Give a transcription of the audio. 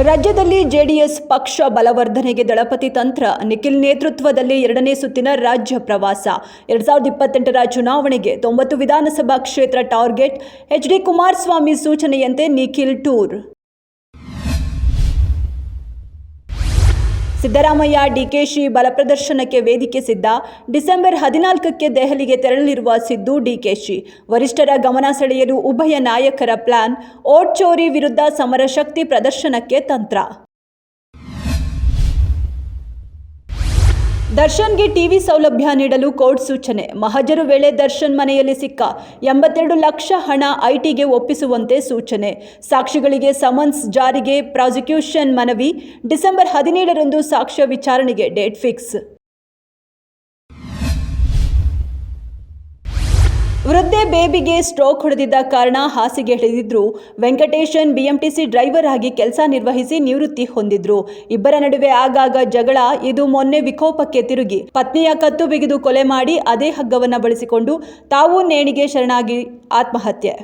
ರಾಜ್ಯದಲ್ಲಿ ಜೆಡಿಎಸ್ ಪಕ್ಷ ಬಲವರ್ಧನೆಗೆ ದಳಪತಿ ತಂತ್ರ. ನಿಖಿಲ್ ನೇತೃತ್ವದಲ್ಲಿ 2ನೇ ಸುತ್ತಿನ ರಾಜ್ಯ ಪ್ರವಾಸ. 2028ರ ಚುನಾವಣೆಗೆ 90 ವಿಧಾನಸಭಾ ಕ್ಷೇತ್ರ ಟಾರ್ಗೆಟ್. ಎಚ್.ಡಿ. ಕುಮಾರಸ್ವಾಮಿ ಸೂಚನೆಯಂತೆ ನಿಖಿಲ್ ಟೂರ್. ಸಿದ್ದರಾಮಯ್ಯ ಡಿಕೆಶಿ ಬಲಪ್ರದರ್ಶನಕ್ಕೆ ವೇದಿಕೆ ಸಿದ್ಧ. ಡಿಸೆಂಬರ್ 14ಕ್ಕೆ ದೆಹಲಿಗೆ ತೆರಳಲಿರುವ ಸಿದ್ದು ಡಿಕೆಶಿ. ವರಿಷ್ಠರ ಗಮನ ಸೆಳೆಯಲು ಉಭಯ ನಾಯಕರ ಪ್ಲಾನ್. ಓಟ್ ಚೋರಿ ವಿರುದ್ಧ ಸಮರ ಶಕ್ತಿ ಪ್ರದರ್ಶನಕ್ಕೆ ತಂತ್ರ. ದರ್ಶನ್ಗೆ ಟಿವಿ ಸೌಲಭ್ಯ ನೀಡಲು ಕೋರ್ಟ್ ಸೂಚನೆ. ಮಹಜರು ವೇಳೆ ದರ್ಶನ್ ಮನೆಯಲ್ಲಿ ಸಿಕ್ಕ 82 ಲಕ್ಷ ಹಣ ಐಟಿಗೆ ಒಪ್ಪಿಸುವಂತೆ ಸೂಚನೆ. ಸಾಕ್ಷಿಗಳಿಗೆ ಸಮನ್ಸ್ ಜಾರಿಗೆ ಪ್ರಾಸಿಕ್ಯೂಷನ್ ಮನವಿ. ಡಿಸೆಂಬರ್ 17ರಂದು ಸಾಕ್ಷ್ಯ ವಿಚಾರಣೆಗೆ ಡೇಟ್ ಫಿಕ್ಸ್. ವೃದ್ಧೆ ಬೇಬಿಗೆ ಸ್ಟ್ರೋಕ್ ಹೊಡೆದಿದ್ದ ಕಾರಣ ಹಾಸಿಗೆ ಹಿಡಿದಿದ್ರು. ವೆಂಕಟೇಶನ್ ಬಿಎಂಟಿಸಿ ಡ್ರೈವರ್ ಆಗಿ ಕೆಲಸ ನಿರ್ವಹಿಸಿ ನಿವೃತ್ತಿ ಹೊಂದಿದ್ರು. ಇಬ್ಬರ ನಡುವೆ ಆಗಾಗ ಜಗಳ. ಇದು ಮೊನ್ನೆ ವಿಕೋಪಕ್ಕೆ ತಿರುಗಿ ಪತ್ನಿಯ ಕತ್ತು ಬಿಗಿದು ಕೊಲೆ ಮಾಡಿ ಅದೇ ಹಗ್ಗವನ್ನ ಬಳಸಿಕೊಂಡು ತಾವು ನೇಣಿಗೆ ಶರಣಾಗಿ ಆತ್ಮಹತ್ಯೆ.